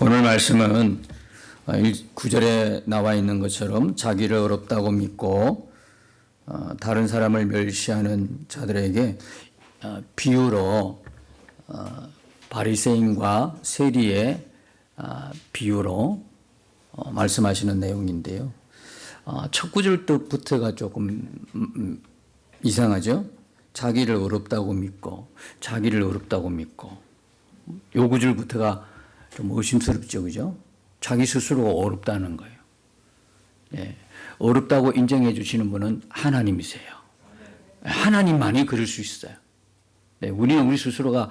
오늘 말씀은 9절에 나와 있는 것처럼 자기를 어렵다고 믿고 다른 사람을 멸시하는 자들에게 비유로 바리새인과 세리의 비유로 말씀하시는 내용인데요. 첫 구절 뜻부터가 조금 이상하죠. 자기를 어렵다고 믿고 요 구절부터가 좀 의심스럽죠, 그죠? 자기 스스로가 어렵다는 거예요. 네. 어렵다고 인정해 주시는 분은 하나님이세요. 하나님만이 그럴 수 있어요. 네. 우리는 우리 스스로가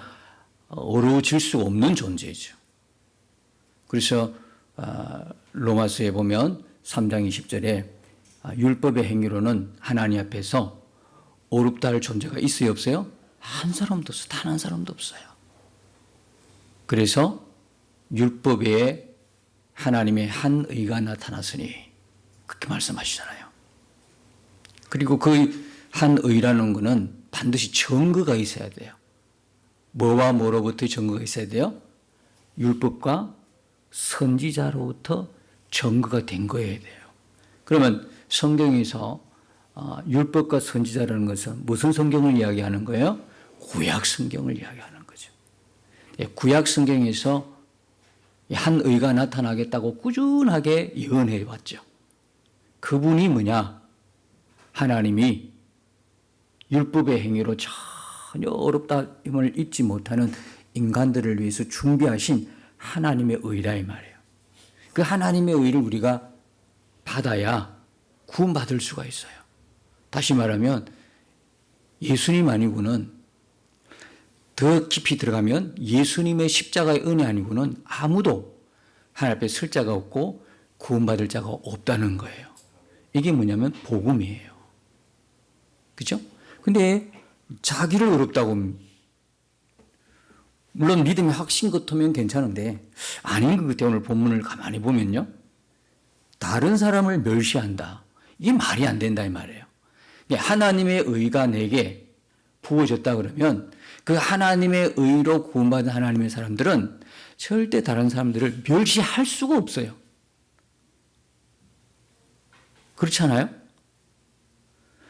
어려워질 수 없는 존재죠. 그래서 로마서에 보면 3장 20절에 율법의 행위로는 하나님 앞에서 어렵다 할 존재가 있어요, 없어요? 한 사람도 없어요. 단 한 사람도 없어요. 그래서 율법에 하나님의 한 의가 나타났으니 그렇게 말씀하시잖아요. 그리고 그 한 의라는 것은 반드시 증거가 있어야 돼요. 뭐와 뭐로부터 증거가 있어야 돼요? 율법과 선지자로부터 증거가 된 거여야 돼요. 그러면 성경에서 율법과 선지자라는 것은 무슨 성경을 이야기하는 거예요? 구약 성경을 이야기하는 거죠. 구약 성경에서 한 의가 나타나겠다고 꾸준하게 예언해 왔죠. 그분이 뭐냐? 하나님이 율법의 행위로 전혀 어렵다임을 잊지 못하는 인간들을 위해서 준비하신 하나님의 의라 이 말이에요. 그 하나님의 의를 우리가 받아야 구원받을 수가 있어요. 다시 말하면 예수님 아니고는 더 깊이 들어가면 예수님의 십자가의 은혜 아니고는 아무도 하나님 앞에 설 자가 없고 구원받을 자가 없다는 거예요. 이게 뭐냐면 복음이에요. 그렇죠? 근데 자기를 어렵다고, 물론 믿음이 확신 같으면 괜찮은데 아닌 것 같아요. 오늘 본문을 가만히 보면요. 다른 사람을 멸시한다. 이게 말이 안 된다 이 말이에요. 하나님의 의가 내게 부어졌다 그러면 그 하나님의 의로 구원받은 하나님의 사람들은 절대 다른 사람들을 멸시할 수가 없어요. 그렇지 않아요?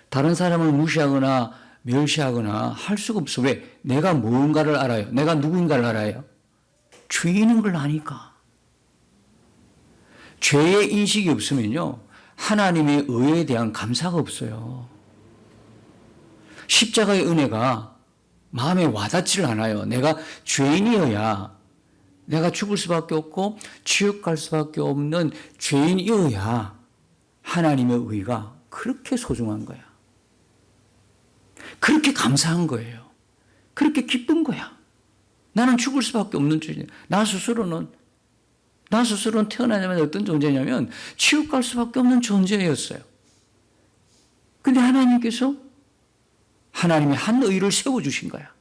다른 사람을 무시하거나 멸시하거나 할 수가 없어. 왜? 내가 무언가를 알아요. 내가 누구인가를 알아요. 죄인인 걸 아니까. 죄의 인식이 없으면요, 하나님의 의에 대한 감사가 없어요. 십자가의 은혜가 마음에 와닿지를 않아요. 내가 죄인이어야, 내가 죽을 수밖에 없고 지옥 갈 수밖에 없는 죄인이어야 하나님의 의가 그렇게 소중한 거야. 그렇게 감사한 거예요. 그렇게 기쁜 거야. 나는 죽을 수밖에 없는 존재. 나 스스로는 태어나자마자 어떤 존재냐면 지옥 갈 수밖에 없는 존재였어요. 근데 하나님께서 하나님의 한 의를 세워주신 거야.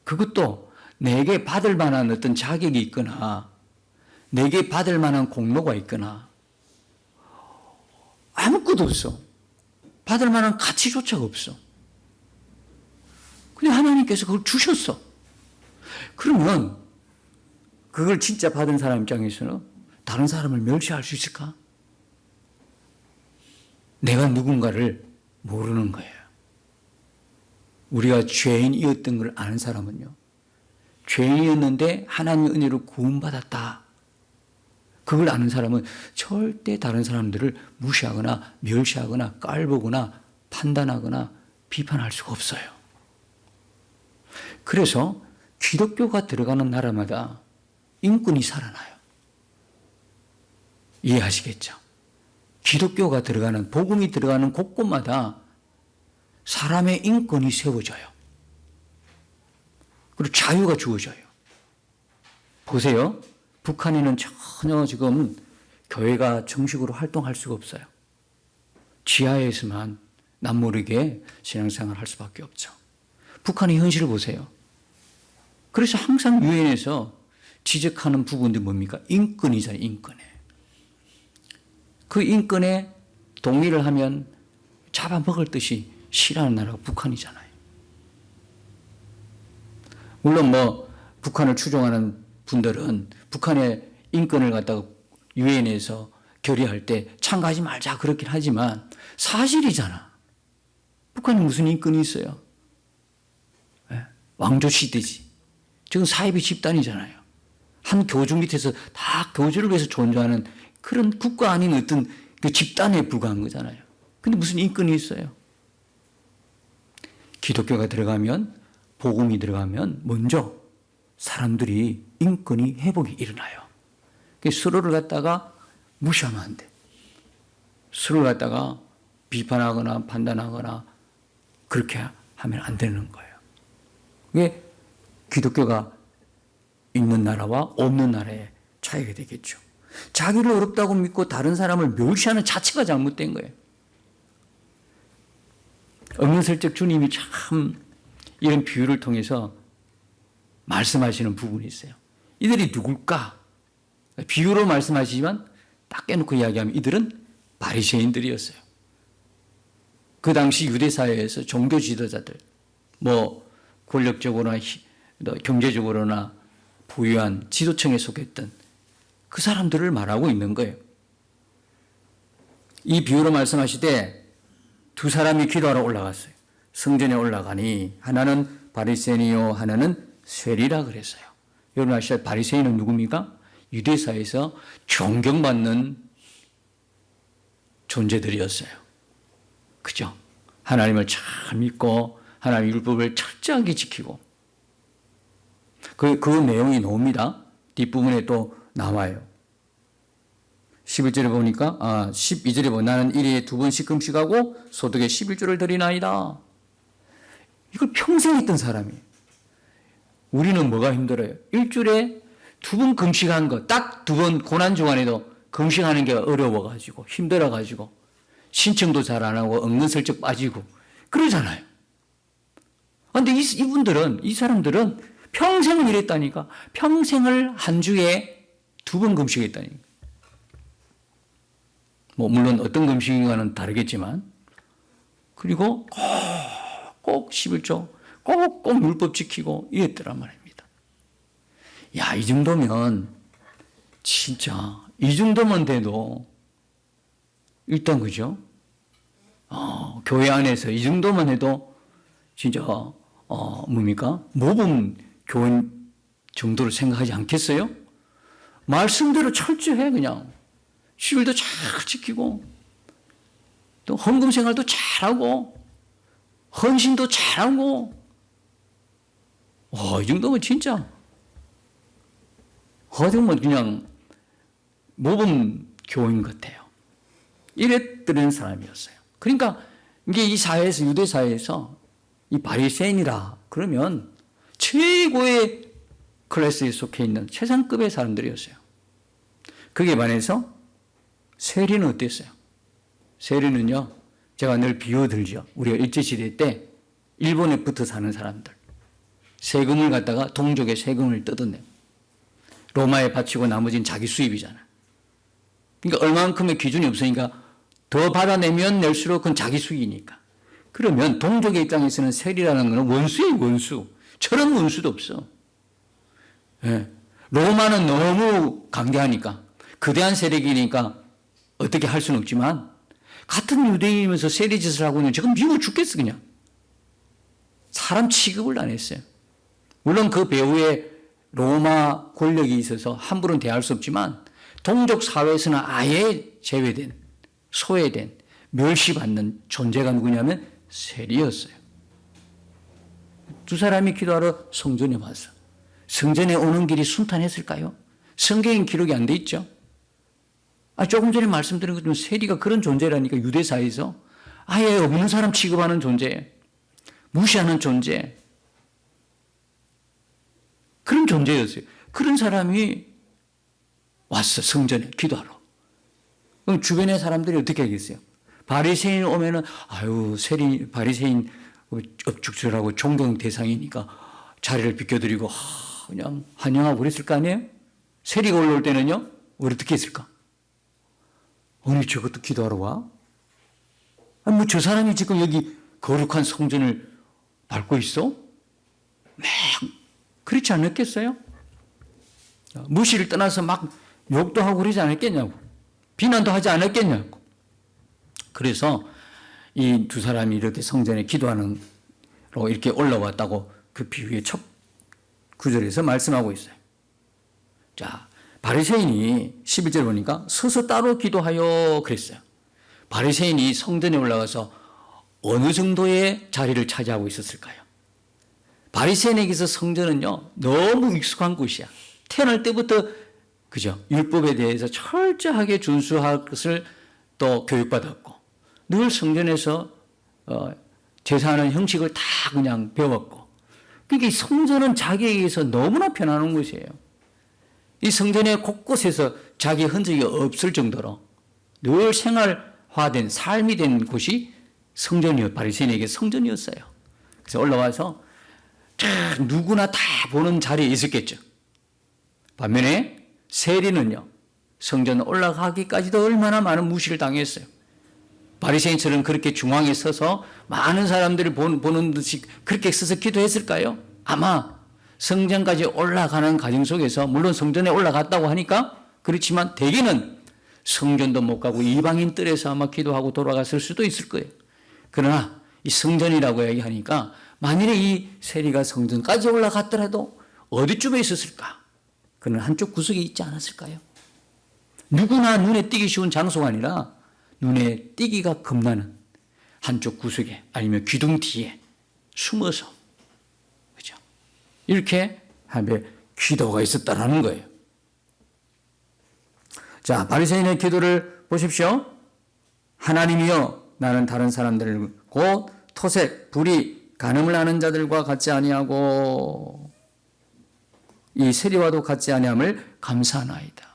그것도 내게 받을 만한 어떤 자격이 있거나 내게 받을 만한 공로가 있거나 아무것도 없어. 받을 만한 가치조차 없어. 근데 하나님께서 그걸 주셨어. 그러면 그걸 진짜 받은 사람 입장에서는 다른 사람을 멸시할 수 있을까? 내가 누군가를 모르는 거예요. 우리가 죄인이었던 걸 아는 사람은요, 죄인이었는데 하나님의 은혜로 구원받았다. 그걸 아는 사람은 절대 다른 사람들을 무시하거나 멸시하거나 깔보거나 판단하거나 비판할 수가 없어요. 그래서 기독교가 들어가는 나라마다 인권이 살아나요. 이해하시겠죠? 기독교가 들어가는, 복음이 들어가는 곳곳마다 사람의 인권이 세워져요. 그리고 자유가 주어져요. 보세요. 북한에는 전혀 지금 교회가 정식으로 활동할 수가 없어요. 지하에서만 남모르게 신앙생활을 할 수밖에 없죠. 북한의 현실을 보세요. 그래서 항상 유엔에서 지적하는 부분들이 뭡니까? 인권이잖아요. 인권에. 그 인권에 동의를 하면 잡아먹을 듯이 싫어하는 나라가 북한이잖아요. 물론 북한을 추종하는 분들은 북한의 인권을 갖다가 유엔에서 결의할 때 참가하지 말자 그렇긴 하지만 사실이잖아. 북한이 무슨 인권이 있어요? 네? 왕조 시대지. 지금 사이비 집단이잖아요. 한 교주 밑에서 다 교주를 위해서 존재하는 그런 국가 아닌 어떤 그 집단에 불과한 거잖아요. 근데 무슨 인권이 있어요? 기독교가 들어가면, 복음이 들어가면 먼저 사람들이 인권이 회복이 일어나요. 서로를 갖다가 무시하면 안 돼. 서로를 갖다가 비판하거나 판단하거나 그렇게 하면 안 되는 거예요. 그게 기독교가 있는 나라와 없는 나라의 차이가 되겠죠. 자기를 어렵다고 믿고 다른 사람을 멸시하는 자체가 잘못된 거예요. 은근슬쩍 주님이 참 이런 비유를 통해서 말씀하시는 부분이 있어요. 이들이 누굴까? 비유로 말씀하시지만 딱 깨놓고 이야기하면 이들은 바리새인들이었어요. 그 당시 유대 사회에서 종교 지도자들, 뭐 권력적으로나 경제적으로나 부유한 지도층에 속했던 그 사람들을 말하고 있는 거예요. 이 비유로 말씀하시되 두 사람이 기도하러 올라갔어요. 성전에 올라가니 하나는 바리새인이요 하나는 쇠리라 그랬어요. 여러분 아시죠? 바리새인은 누굽니까? 유대사에서 존경받는 존재들이었어요. 그죠? 하나님을 잘 믿고 하나님의 율법을 철저하게 지키고 그 내용이 나옵니다. 뒷부분에 또 나와요. 11절에 보니까 12절에 보면 나는 일에 2번씩 금식하고 소득의 11조를 드리나이다. 이걸 평생 했던 사람이에요. 우리는 뭐가 힘들어요? 일주일에 2번 금식한 거, 딱 2번 고난주간에도 금식하는 게 어려워가지고 힘들어가지고 신청도 잘 안 하고 은근슬쩍 빠지고 그러잖아요. 그런데 이분들은, 이 사람들은 평생을 일했다니까. 평생을 한 주에 2번 금식했다니까. 뭐 물론 어떤 금식인가는 다르겠지만 그리고 꼭 11조 꼭 율법 지키고 이랬더란 말입니다. 야, 이 정도면 진짜 이 정도만 돼도 일단 그죠? 교회 안에서 이 정도만 해도 진짜 뭡니까? 모범 교인 정도로 생각하지 않겠어요? 말씀대로 철저해 그냥. 주일도 잘 지키고 또 헌금 생활도 잘하고 헌신도 잘하고 이 정도면 진짜 어쩌면 그냥 모범 교인 같아요. 이랬던 사람이었어요. 그러니까 이게 이 사회에서 유대 사회에서 이 바리새인이라 그러면 최고의 클래스에 속해 있는 최상급의 사람들이었어요. 그게 반해서 세리는 어땠어요? 세리는요, 제가 늘 비유들죠. 우리가 일제시대 때 일본에 붙어 사는 사람들. 세금을 갖다가 동족의 세금을 뜯어내요. 로마에 바치고 나머지는 자기 수입이잖아. 그러니까 얼마만큼의 기준이 없으니까 더 받아내면 낼수록 그건 자기 수익이니까. 그러면 동족의 입장에서는 세리라는 것은 원수예요, 원수. 저런 원수도 없어. 예. 로마는 너무 강대하니까, 거대한 세력이니까 어떻게 할 수는 없지만 같은 유대인이면서 세리짓을 하고 있는 지금 미워 죽겠어 그냥. 사람 취급을 안 했어요. 물론 그 배후에 로마 권력이 있어서 함부로 대할 수 없지만 동족 사회에서는 아예 제외된, 소외된, 멸시받는 존재가 누구냐면 세리였어요. 두 사람이 기도하러 성전에 와서 성전에 오는 길이 순탄했을까요? 성경에 기록이 안 돼 있죠. 조금 전에 말씀드린 것처럼 세리가 그런 존재라니까. 유대사에서 아예 없는 사람 취급하는 존재, 무시하는 존재, 그런 존재였어요. 그런 사람이 왔어, 성전에 기도하러. 그럼 주변의 사람들이 어떻게 하겠어요? 바리새인 오면은 세리 바리새인 업죽들하고 존경 대상이니까 자리를 비켜드리고 그냥 환영하고 그랬을 거 아니에요? 세리가 올라올 때는요, 우리 어떻게 했을까? 아니, 저것도 기도하러 와? 저 사람이 지금 여기 거룩한 성전을 밟고 있어? 그렇지 않았겠어요? 무시를 떠나서 막 욕도 하고 그러지 않았겠냐고. 비난도 하지 않았겠냐고. 그래서 이 두 사람이 이렇게 성전에 기도하는 로 이렇게 올라왔다고 그 비유의 첫 구절에서 말씀하고 있어요. 자, 바리새인이 11절 보니까 서서 따로 기도하여 그랬어요. 바리새인이 성전에 올라가서 어느 정도의 자리를 차지하고 있었을까요? 바리새인에게서 성전은요, 너무 익숙한 곳이야. 태어날 때부터, 그죠? 율법에 대해서 철저하게 준수할 것을 또 교육받았고, 늘 성전에서, 제사하는 형식을 다 그냥 배웠고, 그러니까 이 성전은 자기에게서 너무나 편안한 곳이에요. 이 성전의 곳곳에서 자기 흔적이 없을 정도로 늘 생활화된 삶이 된 곳이 바리새인에게 성전이었어요. 그래서 올라와서 누구나 다 보는 자리에 있었겠죠. 반면에 세리는요, 성전 올라가기까지도 얼마나 많은 무시를 당했어요. 바리새인처럼 그렇게 중앙에 서서 많은 사람들이 보는 듯이 그렇게 서서 기도했을까요? 아마 성전까지 올라가는 과정 속에서, 물론 성전에 올라갔다고 하니까 그렇지만 대개는 성전도 못 가고 이방인 뜰에서 아마 기도하고 돌아갔을 수도 있을 거예요. 그러나 이 성전이라고 얘기하니까 만일에 이 세리가 성전까지 올라갔더라도 어디쯤에 있었을까? 그는 한쪽 구석에 있지 않았을까요? 누구나 눈에 띄기 쉬운 장소가 아니라 눈에 띄기가 겁나는 한쪽 구석에 아니면 기둥 뒤에 숨어서, 그죠? 이렇게 하며 기도가 있었다라는 거예요. 자, 바리새인의 기도를 보십시오. 하나님이여, 나는 다른 사람들을 곧 토색, 불의, 간음을 하는 자들과 같지 아니하고 이 세리와도 같지 아니함을 감사하나이다.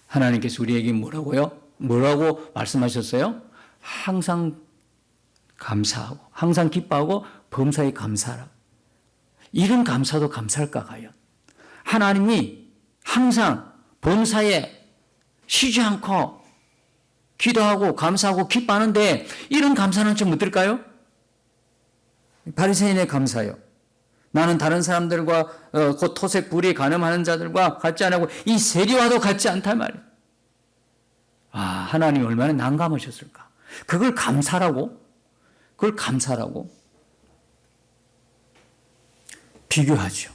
하나님께서 우리에게 뭐라고 말씀하셨어요? 항상 감사하고, 항상 기뻐하고 범사에 감사하라. 이런 감사도 감사할까 과연? 하나님이 항상 범사에 쉬지 않고 기도하고 감사하고 기뻐하는데 이런 감사는 좀 어떨까요? 바리새인의 감사요. 나는 다른 사람들과 곧 토색 불의 간음하는 자들과 같지 않고 이 세리와도 같지 않단 말이에요. 아, 하나님이 얼마나 난감하셨을까? 그걸 감사라고 비교하죠.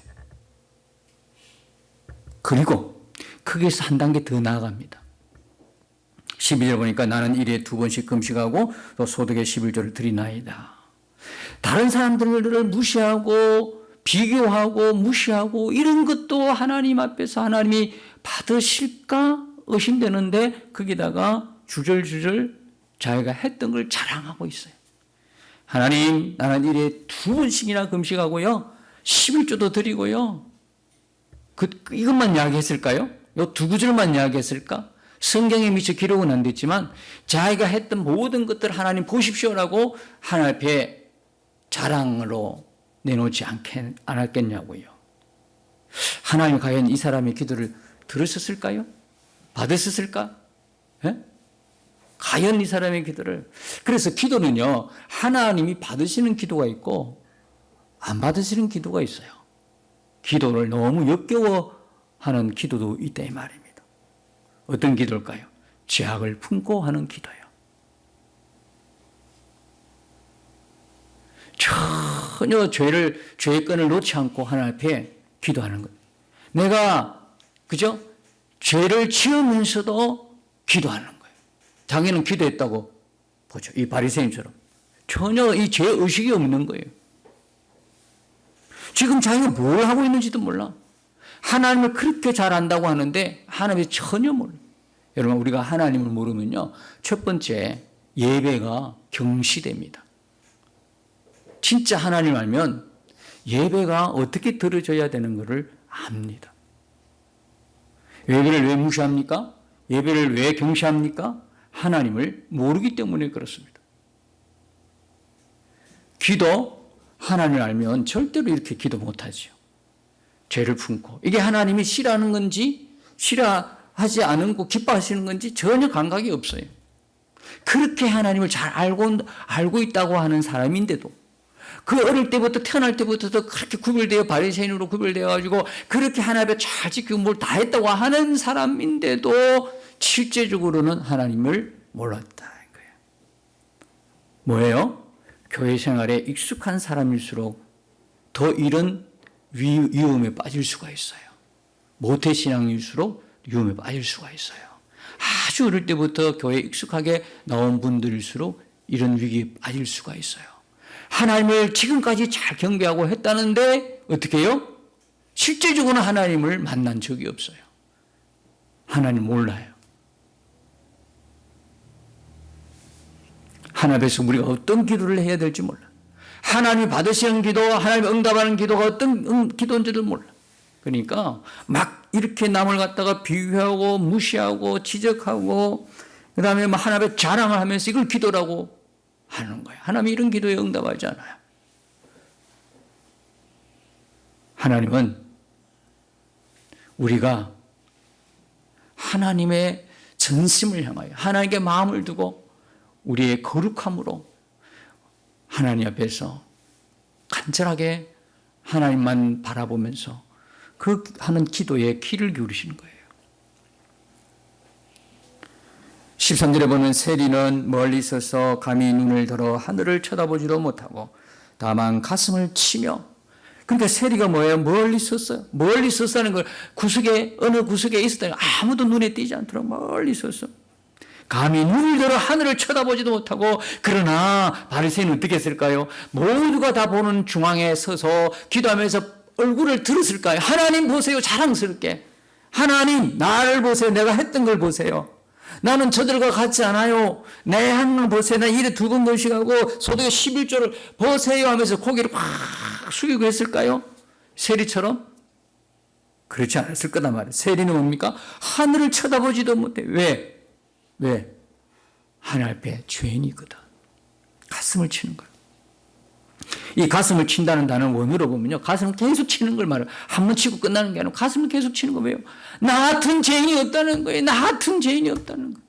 그리고 거기서 한 단계 더 나아갑니다. 12절 보니까 나는 일에 2번씩 금식하고 또 소득의 11조를 드리나이다. 다른 사람들을 무시하고 비교하고 무시하고 이런 것도 하나님 앞에서 하나님이 받으실까 의심되는데 거기다가 주절주절 자기가 했던 걸 자랑하고 있어요. 하나님, 나는 일에 2번씩이나 금식하고요, 11조도 드리고요. 이것만 이야기했을까요? 요 두 구절만 이야기했을까? 성경에 미처 기록은 안 됐지만 자기가 했던 모든 것들을 하나님 보십시오라고 하나님 앞에 자랑으로 내놓지 않았겠냐고요. 하나님 과연 이 사람의 기도를 들으셨을까요? 받으셨을까? 예? 과연 이 사람의 기도를. 그래서 기도는요, 하나님이 받으시는 기도가 있고 안 받으시는 기도가 있어요. 기도를 너무 역겨워하는 기도도 있다 이 말입니다. 어떤 기도일까요? 죄악을 품고 하는 기도예요. 전혀 죄의 끈을 놓지 않고 하나님 앞에 기도하는 것. 내가, 그죠? 죄를 지으면서도 기도하는 거예요. 자기는 기도했다고 보죠. 이 바리새인처럼. 전혀 이 죄의식이 없는 거예요. 지금 자기가 뭘 하고 있는지도 몰라. 하나님을 그렇게 잘 안다고 하는데 하나님이 전혀 몰라. 여러분, 우리가 하나님을 모르면요, 첫 번째 예배가 경시됩니다. 진짜 하나님 알면 예배가 어떻게 드려져야 되는 것을 압니다. 예배를 왜 무시합니까? 예배를 왜 경시합니까? 하나님을 모르기 때문에 그렇습니다. 기도, 하나님을 알면 절대로 이렇게 기도 못하죠. 죄를 품고 이게 하나님이 싫어하는 건지 싫어하지 않은 거 기뻐하시는 건지 전혀 감각이 없어요. 그렇게 하나님을 잘 알고 있다고 하는 사람인데도 그 어릴 때부터 태어날 때부터도 그렇게 구별되어 바리새인으로 구별되어 가지고 그렇게 하나님 앞에 잘 지키고 뭘 다 했다고 하는 사람인데도 실제적으로는 하나님을 몰랐다. 뭐예요? 교회 생활에 익숙한 사람일수록 더 이런 위험에 빠질 수가 있어요. 모태신앙일수록 위험에 빠질 수가 있어요. 아주 어릴 때부터 교회에 익숙하게 나온 분들일수록 이런 위기에 빠질 수가 있어요. 하나님을 지금까지 잘 경배하고 했다는데 어떻게 해요? 실제적으로는 하나님을 만난 적이 없어요. 하나님 몰라요. 하나님 앞에서 우리가 어떤 기도를 해야 될지 몰라. 하나님이 받으시는 기도, 하나님이 응답하는 기도가 어떤 기도인지를 몰라. 그러니까 막 이렇게 남을 갖다가 비교하고 무시하고 지적하고 그 다음에 하나님 앞에 자랑을 하면서 이걸 기도라고 하는 거예요. 하나님이 이런 기도에 응답하지 않아요. 하나님은 우리가 하나님의 전심을 향하여 하나님께 마음을 두고 우리의 거룩함으로 하나님 앞에서 간절하게 하나님만 바라보면서 그 하는 기도에 귀를 기울이시는 거예요. 13절에 보면 세리는 멀리 있어서 감히 눈을 들어 하늘을 쳐다보지도 못하고 다만 가슴을 치며, 그러니까 세리가 뭐예요? 멀리 있었어요. 멀리 있었다는 걸 구석에 어느 구석에 있었다는 걸 아무도 눈에 띄지 않도록 멀리 있었어. 감히 눈을 들어 하늘을 쳐다보지도 못하고, 그러나 바리새인은 어떻게 했을까요? 모두가 다 보는 중앙에 서서 기도하면서 얼굴을 들었을까요? 하나님 보세요, 자랑스럽게. 하나님 나를 보세요, 내가 했던 걸 보세요. 나는 저들과 같지 않아요. 내 행동 보세요. 나 이래 붉은 것이하고 소득의 11조를 보세요 하면서 고개를 확 숙이고 했을까요? 세리처럼? 그렇지 않았을 거단 말이에요. 세리는 뭡니까? 하늘을 쳐다보지도 못해. 왜? 하나님 앞에 죄인이거든. 가슴을 치는 거예요. 이 가슴을 친다는 단어는 원어로 보면요, 가슴을 계속 치는 걸 말해요. 한 번 치고 끝나는 게 아니라 가슴을 계속 치는 거예요. 나 같은 죄인이 없다는 거예요. 나 같은 죄인이 없다는 거예요.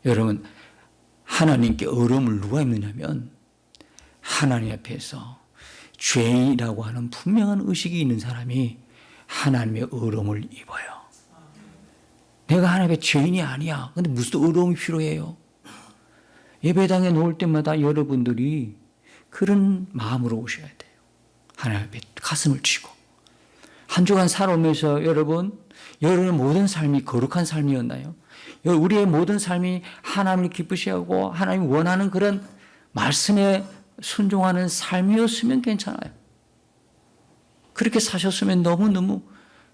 여러분, 하나님께 어려움을 누가 입느냐면 하나님 앞에서 죄인이라고 하는 분명한 의식이 있는 사람이 하나님의 어려움을 입어요. 내가 하나님의 죄인이 아니야. 근데 무슨 어려움이 필요해요? 예배당에 놓을 때마다 여러분들이 그런 마음으로 오셔야 돼요. 하나님 앞에 가슴을 치고. 한 주간 살아오면서 여러분의 모든 삶이 거룩한 삶이었나요? 우리의 모든 삶이 하나님을 기쁘시하고 하나님이 원하는 그런 말씀에 순종하는 삶이었으면 괜찮아요. 그렇게 사셨으면 너무너무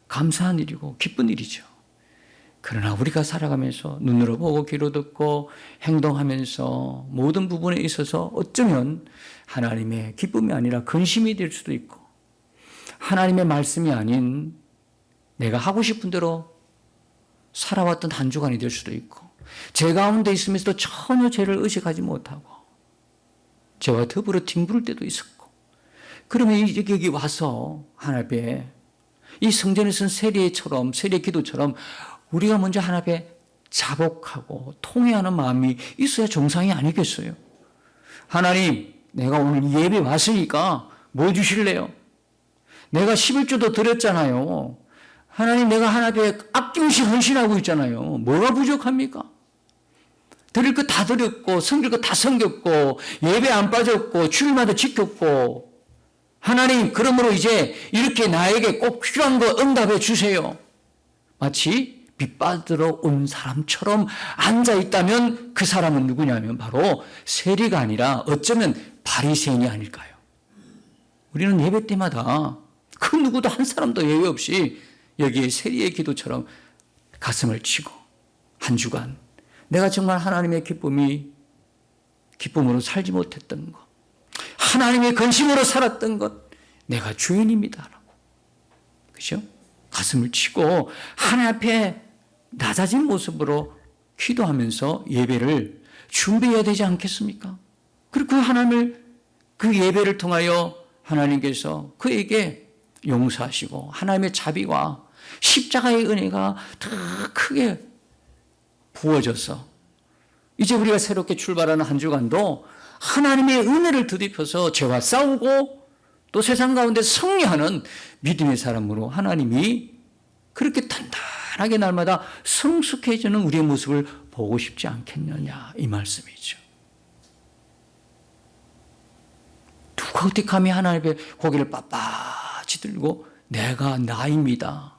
감사한 일이고 기쁜 일이죠. 그러나 우리가 살아가면서 눈으로 보고 귀로 듣고 행동하면서 모든 부분에 있어서 어쩌면 하나님의 기쁨이 아니라 근심이 될 수도 있고, 하나님의 말씀이 아닌 내가 하고 싶은 대로 살아왔던 한 주간이 될 수도 있고, 제 가운데 있으면서도 전혀 죄를 의식하지 못하고 저와 더불어 뒹구를 때도 있었고, 그러면 여기 와서 하나님 앞에 이 성전에서는 세리의 기도처럼 우리가 먼저 하나님 앞에 자복하고 통회하는 마음이 있어야 정상이 아니겠어요? 하나님, 내가 오늘 예배 왔으니까 뭐 주실래요? 내가 11조도 드렸잖아요. 하나님, 내가 하나님 앞에 아낌없이 헌신하고 있잖아요. 뭐가 부족합니까? 드릴 거 다 드렸고 섬길 거 다 섬겼고 예배 안 빠졌고 주일마다 지켰고, 하나님, 그러므로 이제 이렇게 나에게 꼭 필요한 거 응답해 주세요. 마치 빚받으러 온 사람처럼 앉아있다면 그 사람은 누구냐면 바로 세리가 아니라 어쩌면 바리새인이 아닐까요? 우리는 예배 때마다 그 누구도 한 사람도 예외 없이 여기에 세리의 기도처럼 가슴을 치고 한 주간 내가 정말 하나님의 기쁨으로 살지 못했던 것, 하나님의 근심으로 살았던 것, 내가 죄인입니다라고, 그죠? 가슴을 치고 하나님 앞에 낮아진 모습으로 기도하면서 예배를 준비해야 되지 않겠습니까? 그리고 그 예배를 통하여 하나님께서 그에게 용서하시고 하나님의 자비와 십자가의 은혜가 더 크게 부어져서 이제 우리가 새롭게 출발하는 한 주간도 하나님의 은혜를 드립혀서 죄와 싸우고 또 세상 가운데 승리하는 믿음의 사람으로 하나님이 그렇게 단단하게 날마다 성숙해지는 우리의 모습을 보고 싶지 않겠느냐, 이 말씀이죠. 누가 어떻게 감히 하나님 앞에 고개를 빳빳이 들고 내가 나입니다,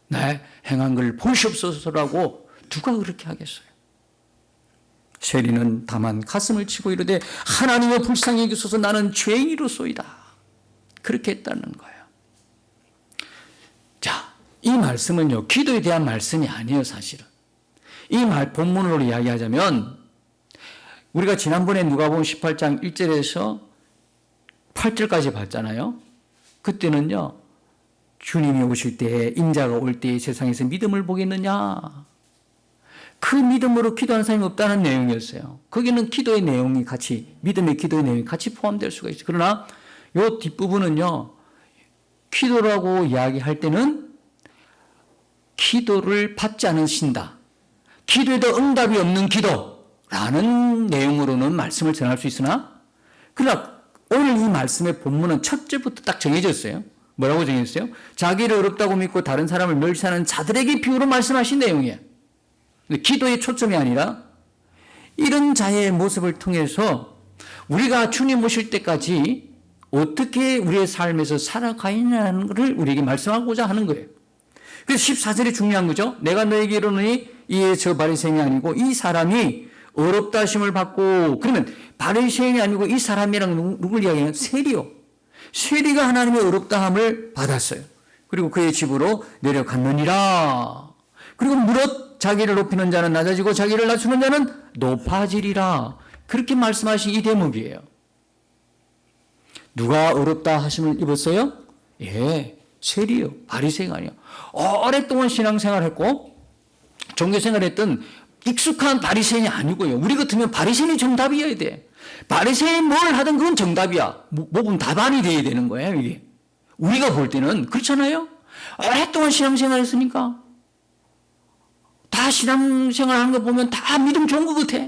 내 행한 걸 보시옵소서라고 누가 그렇게 하겠어요? 세리는 다만 가슴을 치고 이르되 하나님의 불쌍히 여기소서 나는 죄인이로소이다, 그렇게 했다는 거예요. 자, 이 말씀은요, 기도에 대한 말씀이 아니에요. 사실은 이 본문으로 이야기하자면 우리가 지난번에 누가복음 18장 1절에서 8절까지 봤잖아요. 그때는요, 주님이 오실 때에, 인자가 올 때에 세상에서 믿음을 보겠느냐, 그 믿음으로 기도하는 사람이 없다는 내용이었어요. 거기는 기도의 내용이 같이, 믿음의 기도의 내용이 같이 포함될 수가 있어요. 그러나 이 뒷부분은요, 기도라고 이야기할 때는 기도를 받지 않으신다, 기도에도 응답이 없는 기도라는 내용으로는 말씀을 전할 수 있으나, 그러나 오늘 이 말씀의 본문은 첫째부터 딱 정해졌어요. 뭐라고 정해졌어요? 자기를 어렵다고 믿고 다른 사람을 멸시하는 자들에게 비유로 말씀하신 내용이에요. 기도의 초점이 아니라 이런 자의 모습을 통해서 우리가 주님 오실 때까지 어떻게 우리의 삶에서 살아가느냐는 것을 우리에게 말씀하고자 하는 거예요. 그래서 14절이 중요한 거죠. 내가 너에게 이르노니 이에 저 바리새인이 아니고 이 사람이 어렵다 하심을 받고, 그러면 바리새인이 아니고 이 사람이랑 누굴 이야기해요? 세리요. 세리가 하나님의 어렵다함을 받았어요. 그리고 그의 집으로 내려갔느니라. 그리고 무릇 자기를 높이는 자는 낮아지고 자기를 낮추는 자는 높아지리라. 그렇게 말씀하신 이 대목이에요. 누가 어렵다 하심을 입었어요? 예, 세리요. 바리새인이 아니에요. 오랫동안 신앙생활했고 종교생활했던 익숙한 바리새인이 아니고요. 우리 같으면 바리새인이 정답이어야 돼. 바리새인이 뭘 하든 그건 정답이야. 뭐든 답안이 돼야 되는 거예요, 이게. 우리가 볼 때는 그렇잖아요. 오랫동안 신앙생활했으니까 다 신앙생활하는 거 보면 다 믿음 좋은 것 같아.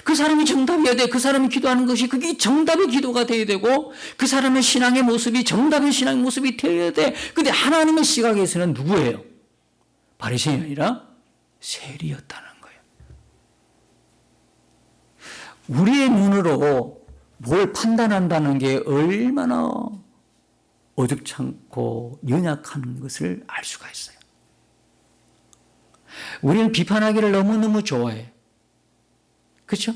그 사람이 정답이어야 돼. 그 사람이 기도하는 것이 그게 정답의 기도가 되어야 되고, 그 사람의 신앙의 모습이 정답의 신앙의 모습이 되어야 돼. 근데 하나님의 시각에서는 누구예요? 바리새인이 아니라 세리였다는 거예요. 우리의 눈으로 뭘 판단한다는 게 얼마나 어줍잖고 연약한 것을 알 수가 있어요. 우리는 비판하기를 너무너무 좋아해. 그렇죠?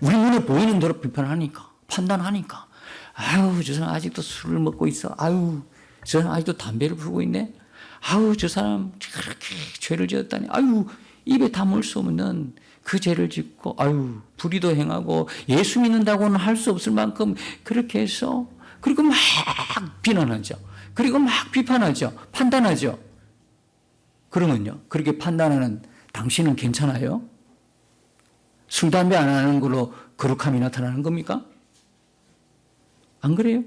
우리 눈에 보이는 대로 비판하니까, 판단하니까. 아유, 저 사람 아직도 술을 먹고 있어. 아유, 저 사람 아직도 담배를 피우고 있네. 아유, 저 사람 그렇게 죄를 지었다니. 아유, 입에 담을 수 없는 그 죄를 짓고, 아유, 불의도 행하고 예수 믿는다고는 할 수 없을 만큼 그렇게 해서, 그리고 막 비난하죠. 그리고 막 비판하죠. 판단하죠. 그러면요, 그렇게 판단하는 당신은 괜찮아요? 술, 담배 안 하는 걸로 거룩함이 나타나는 겁니까? 안 그래요?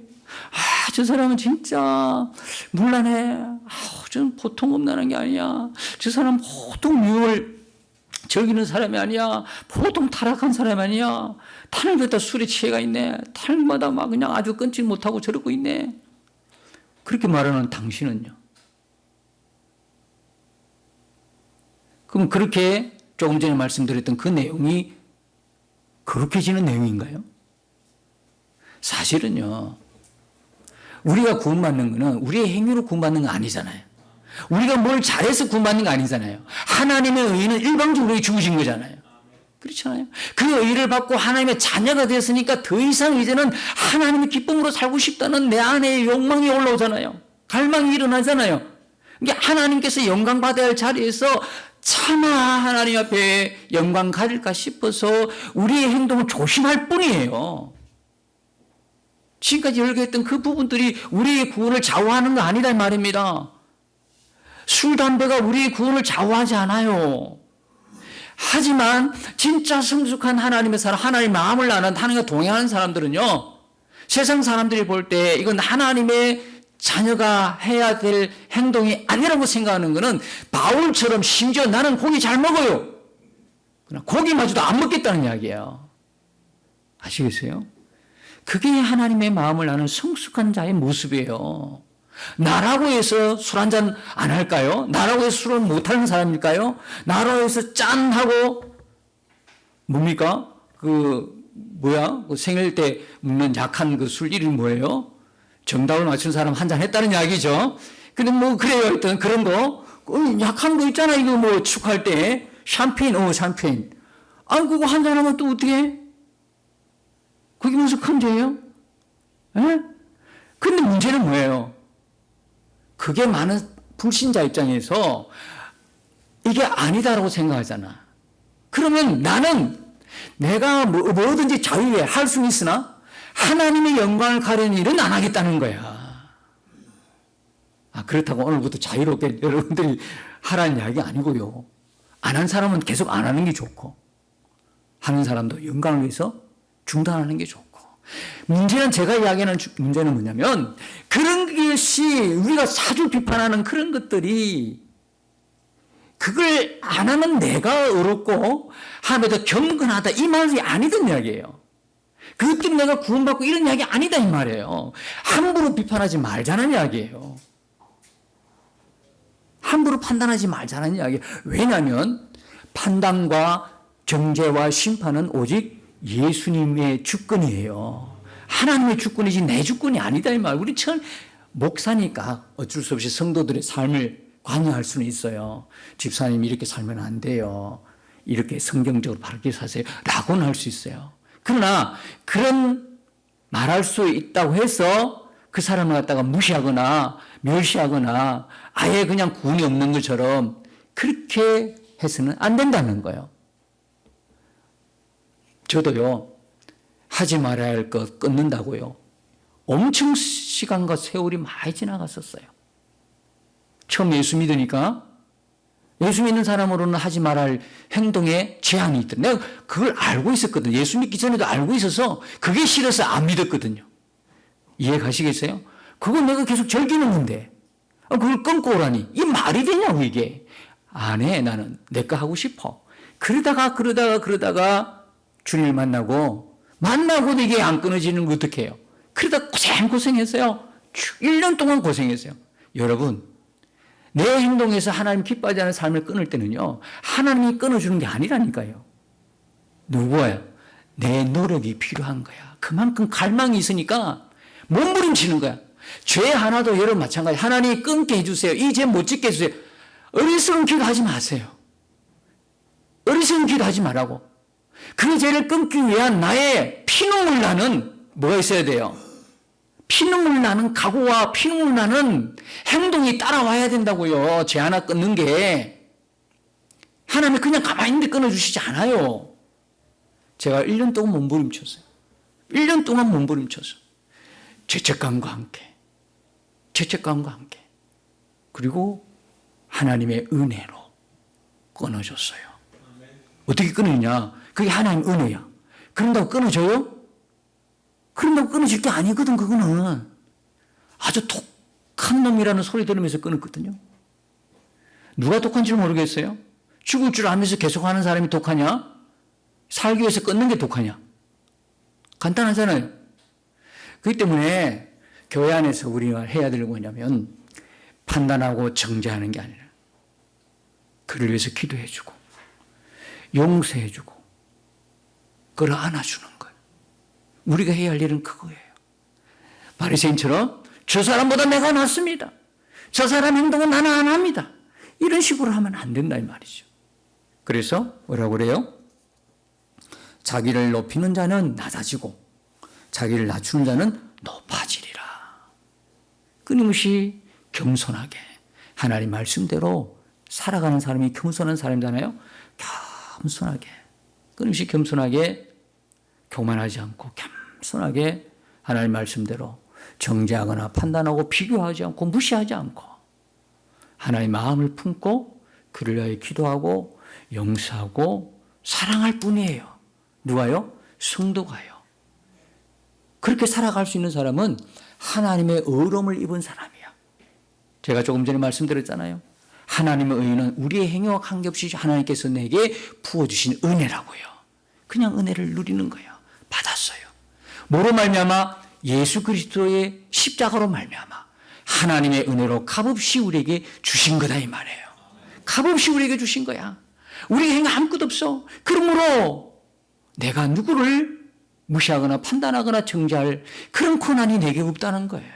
아, 저 사람은 진짜 문란해. 아, 저는 보통 음란한 게 아니야. 저 사람 보통 유월 즐기는 사람이 아니야. 보통 타락한 사람이 아니야. 탈마다 술에 취해가 있네. 탈마다 막 그냥 아주 끊지 못하고 저러고 있네. 그렇게 말하는 당신은요? 그럼 그렇게 조금 전에 말씀드렸던 그 내용이 거룩해지는 내용인가요? 사실은요, 우리가 구원받는 거는 우리의 행위로 구원받는 거 아니잖아요. 우리가 뭘 잘해서 구원받는 거 아니잖아요. 하나님의 의는 일방적으로 주어진 거잖아요. 그렇잖아요. 그 의를 받고 하나님의 자녀가 되었으니까 더 이상 이제는 하나님의 기쁨으로 살고 싶다는 내 안에 욕망이 올라오잖아요. 갈망이 일어나잖아요. 그러니까 하나님께서 영광 받아야 할 자리에서 차마 하나님 앞에 영광 가질까 싶어서 우리의 행동을 조심할 뿐이에요. 지금까지 열거했던 그 부분들이 우리의 구원을 좌우하는 거 아니다 이 말입니다. 술, 담배가 우리의 구원을 좌우하지 않아요. 하지만 진짜 성숙한 하나님의 사람, 하나님의 마음을 아는 하나님과 동행하는 사람들은요, 세상 사람들이 볼 때 이건 하나님의 자녀가 해야 될 행동이 아니라고 생각하는 것은 바울처럼 심지어 나는 고기 잘 먹어요. 그러나 고기마저도 안 먹겠다는 이야기예요. 아시겠어요? 그게 하나님의 마음을 아는 성숙한 자의 모습이에요. 나라고 해서 술 한잔 안 할까요? 나라고 해서 술을 못하는 사람일까요? 나라고 해서 짠하고 뭡니까? 그 생일 때 먹는 약한 그 술 이름이 뭐예요? 정답을 맞춘 사람 한잔 했다는 이야기죠. 근데 뭐 그래요. 일단 그런 거 약한 거 있잖아. 이거 뭐 축하할 때 샴페인, 샴페인. 아, 그거 한잔 하면 또 어떻게 해? 그게 무슨 큰 죄예요? 예? 근데 문제는 뭐예요? 그게 많은 불신자 입장에서 이게 아니다라고 생각하잖아. 그러면 나는 내가 뭐든지 자유에 할 수는 있으나 하나님의 영광을 가리는 일은 안 하겠다는 거야. 그렇다고 오늘부터 자유롭게 여러분들이 하라는 이야기 아니고요. 안 한 사람은 계속 안 하는 게 좋고 하는 사람도 영광을 위해서 중단하는 게 좋고. 문제는 제가 이야기하는 문제는 뭐냐면 그런 것이 우리가 자주 비판하는 그런 것들이 그걸 안 하면 내가 어렵고 하나님에 더 경건하다 이 말이 아니던 이야기예요. 그것 때문에 내가 구원받고 이런 이야기 아니다 이 말이에요. 함부로 비판하지 말자는 이야기예요. 함부로 판단하지 말자는 이야기예요. 왜냐하면 판단과 정죄와 심판은 오직 예수님의 주권이에요. 하나님의 주권이지 내 주권이 아니다 이 말. 우리 참 목사니까 어쩔 수 없이 성도들의 삶을 관여할 수는 있어요. 집사님이 이렇게 살면 안 돼요. 이렇게 성경적으로 바르게 사세요. 라고는 할 수 있어요. 그러나 그런 말할 수 있다고 해서 그 사람을 갖다가 무시하거나 멸시하거나 아예 그냥 구원이 없는 것처럼 그렇게 해서는 안 된다는 거예요. 저도요, 하지 말아야 할 것 끊는다고요. 엄청 시간과 세월이 많이 지나갔었어요. 처음 예수 믿으니까 예수 믿는 사람으로는 하지 말아야 할 행동에 제한이 있더라. 내가 그걸 알고 있었거든요. 예수 믿기 전에도 알고 있어서 그게 싫어서 안 믿었거든요. 이해 가시겠어요? 그걸 내가 계속 즐기는데 그걸 끊고 오라니 이게 말이 되냐고 이게. 안 해. 나는 내 거 하고 싶어. 그러다가 주님을 만나고도 이게 안 끊어지는 거 어떻게 해요? 그러다 고생했어요. 1년 동안 고생했어요. 여러분, 내 행동에서 하나님 기뻐하지 않는 삶을 끊을 때는요, 하나님이 끊어주는 게 아니라니까요. 누구야? 내 노력이 필요한 거야. 그만큼 갈망이 있으니까 몸부림치는 거야. 죄 하나도 여러분 마찬가지. 하나님 끊게 해주세요. 이 죄 못 짓게 해주세요. 어리석은 기도하지 마세요. 어리석은 기도하지 말라고. 그 죄를 끊기 위한 나의 피눈물 나는 뭐가 있어야 돼요? 피눈물 나는 각오와 피눈물 나는 행동이 따라와야 된다고요. 죄 하나 끊는 게. 하나님이 그냥 가만히 있는데 끊어주시지 않아요. 제가 1년 동안 몸부림쳤어요. 1년 동안 몸부림쳤어요. 죄책감과 함께. 그리고 하나님의 은혜로 끊어줬어요. 어떻게 끊느냐? 그게 하나님 은혜야. 그런다고 끊어져요? 그런다고 끊어질 게 아니거든. 그거는 아주 독한 놈이라는 소리 들으면서 끊었거든요. 누가 독한지 모르겠어요. 죽을 줄 알면서 계속하는 사람이 독하냐? 살기 위해서 끊는 게 독하냐? 간단하잖아요. 그렇기 때문에 교회 안에서 우리가 해야 될 거냐면 판단하고 정죄하는 게 아니라 그를 위해서 기도해주고 용서해주고 그를 안아주는 거예요. 우리가 해야 할 일은 그거예요. 바리새인처럼 저 사람보다 내가 낫습니다. 저 사람 행동은 나는 안 합니다. 이런 식으로 하면 안 된다 이 말이죠. 그래서 뭐라고 그래요? 자기를 높이는 자는 낮아지고 자기를 낮추는 자는 높아지리라. 끊임없이 겸손하게 하나님 말씀대로 살아가는 사람이 겸손한 사람이잖아요. 겸손하게 끊임없이 겸손하게 교만하지 않고 겸손하게 하나님 말씀대로 정죄하거나 판단하고 비교하지 않고 무시하지 않고 하나님 마음을 품고 그를 위하여 기도하고 용서하고 사랑할 뿐이에요. 누가요? 성도가요. 그렇게 살아갈 수 있는 사람은 하나님의 의로움을 입은 사람이야. 제가 조금 전에 말씀드렸잖아요. 하나님의 의는 우리의 행위와 관계없이 하나님께서 내게 부어주신 은혜라고요. 그냥 은혜를 누리는 거예요. 받았어요. 뭐로 말미암아? 예수 그리스도의 십자가로 말미암아 하나님의 은혜로 값없이 우리에게 주신 거다 이 말이에요. 값없이 우리에게 주신 거야. 우리가 한 게 아무것도 없어. 그러므로 내가 누구를 무시하거나 판단하거나 정죄할 그런 권한이 내게 없다는 거예요.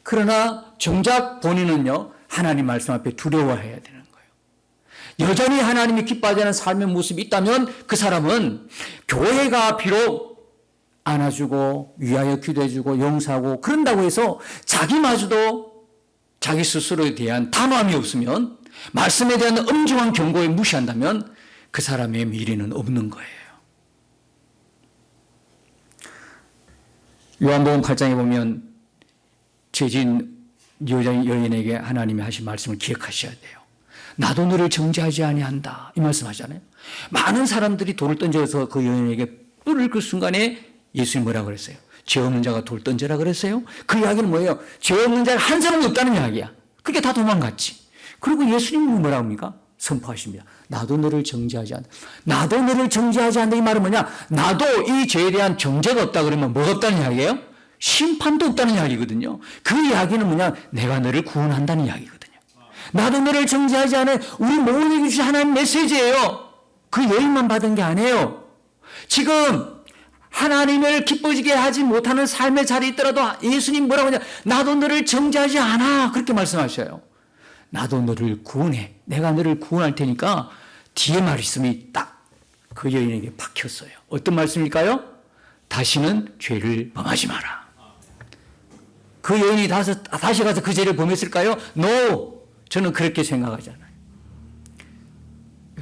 그러나 정작 본인은요, 하나님 말씀 앞에 두려워해야 되는 거예요. 여전히 하나님이 기뻐하지 않는 삶의 모습이 있다면 그 사람은 교회가 비록 안아주고 위하여 기도해주고 용서하고 그런다고 해서 자기마저도 자기 스스로에 대한 단호함이 없으면, 말씀에 대한 엄중한 경고에 무시한다면 그 사람의 미래는 없는 거예요. 요한복음 8장에 보면 죄진 여인에게 하나님이 하신 말씀을 기억하셔야 돼요. 나도 너를 정죄하지 아니한다 이 말씀하잖아요. 많은 사람들이 돌을 던져서 그 여인에게 뿔을 그 순간에 예수님이 뭐라고 그랬어요? 죄 없는 자가 돌 던져라 그랬어요? 그 이야기는 뭐예요? 죄 없는 자가 한 사람도 없다는 이야기야. 그게 다 도망갔지. 그리고 예수님은 뭐라고 합니까? 선포하십니다. 나도 너를 정죄하지 않는다. 나도 너를 정죄하지 않는다 이 말은 뭐냐? 나도 이 죄에 대한 정죄가 없다 그러면 뭐가 없다는 이야기예요? 심판도 없다는 이야기거든요. 그 이야기는 뭐냐? 내가 너를 구원한다는 이야기거든요. 나도 너를 정죄하지 않아요. 우리 모두에게 주신 하나님 메시지예요. 그 여인만 받은 게 아니에요. 지금 하나님을 기뻐지게 하지 못하는 삶의 자리에 있더라도 예수님 뭐라고 하냐? 나도 너를 정죄하지 않아. 그렇게 말씀하셔요. 나도 너를 구원해. 내가 너를 구원할 테니까 뒤에 말씀이 딱 그 여인에게 박혔어요. 어떤 말씀일까요? 다시는 죄를 범하지 마라. 그 여인이 다시 가서 그 죄를 범했을까요? No. 저는 그렇게 생각하지 않아요.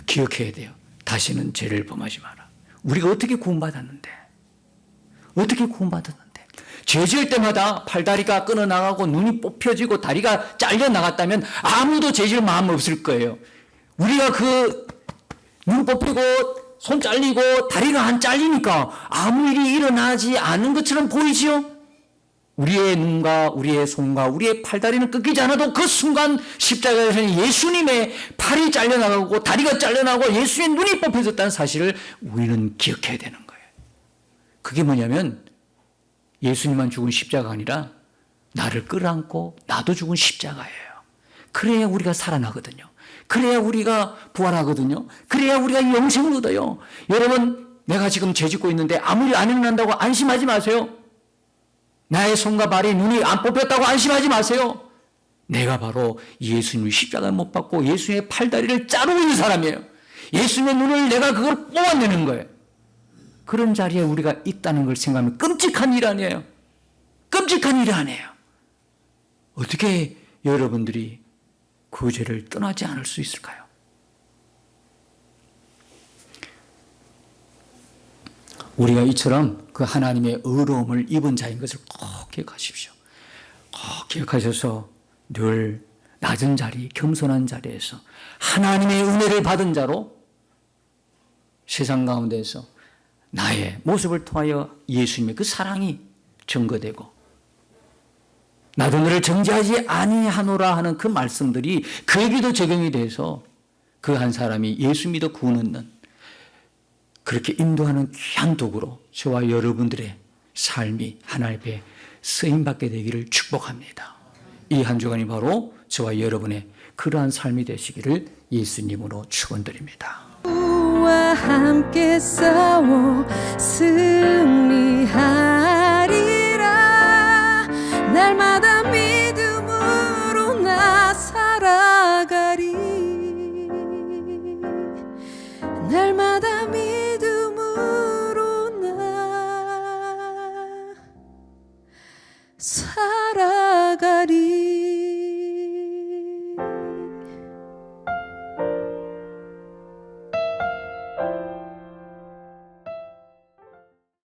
기억해야 돼요. 다시는 죄를 범하지 마라. 우리가 어떻게 구원받았는데? 어떻게 구원받았는데? 죄 지을 때마다 팔다리가 끊어나가고 눈이 뽑혀지고 다리가 잘려나갔다면 아무도 죄 지을 마음 없을 거예요. 우리가 그 눈 뽑히고 손 잘리고 다리가 안 잘리니까 아무 일이 일어나지 않은 것처럼 보이지요? 우리의 눈과 우리의 손과 우리의 팔다리는 끊기지 않아도 그 순간 십자가에서는 예수님의 팔이 잘려나가고 다리가 잘려나가고 예수의 눈이 뽑혀졌다는 사실을 우리는 기억해야 되는 거예요. 그게 뭐냐면 예수님만 죽은 십자가가 아니라 나를 끌어안고 나도 죽은 십자가예요. 그래야 우리가 살아나거든요. 그래야 우리가 부활하거든요. 그래야 우리가 영생을 얻어요. 여러분, 내가 지금 죄 짓고 있는데 아무 일 안 일어난다고 안심하지 마세요. 나의 손과 발이 눈이 안 뽑혔다고 안심하지 마세요. 내가 바로 예수님의 십자가를 못 받고 예수님의 팔다리를 자르고 있는 사람이에요. 예수님의 눈을 내가 그걸 뽑아내는 거예요. 그런 자리에 우리가 있다는 걸 생각하면 끔찍한 일 아니에요. 끔찍한 일 아니에요. 어떻게 여러분들이 그 죄를 떠나지 않을 수 있을까요? 우리가 이처럼 그 하나님의 의로움을 입은 자인 것을 꼭 기억하십시오. 꼭 기억하셔서 늘 낮은 자리, 겸손한 자리에서 하나님의 은혜를 받은 자로 세상 가운데서 나의 모습을 통하여 예수님의 그 사랑이 증거되고 나도 너를 정죄하지 아니하노라 하는 그 말씀들이 그에게도 적용이 돼서 그 한 사람이 예수 믿어 구원 얻는 그렇게 인도하는 귀한 도구로 저와 여러분들의 삶이 하나님 앞에 쓰임받게 되기를 축복합니다. 이 한 주간이 바로 저와 여러분의 그러한 삶이 되시기를 예수님으로 축원드립니다. 주와 함께 싸워 승리하리라. 날마다 믿음으로 나 살아가리. 날마다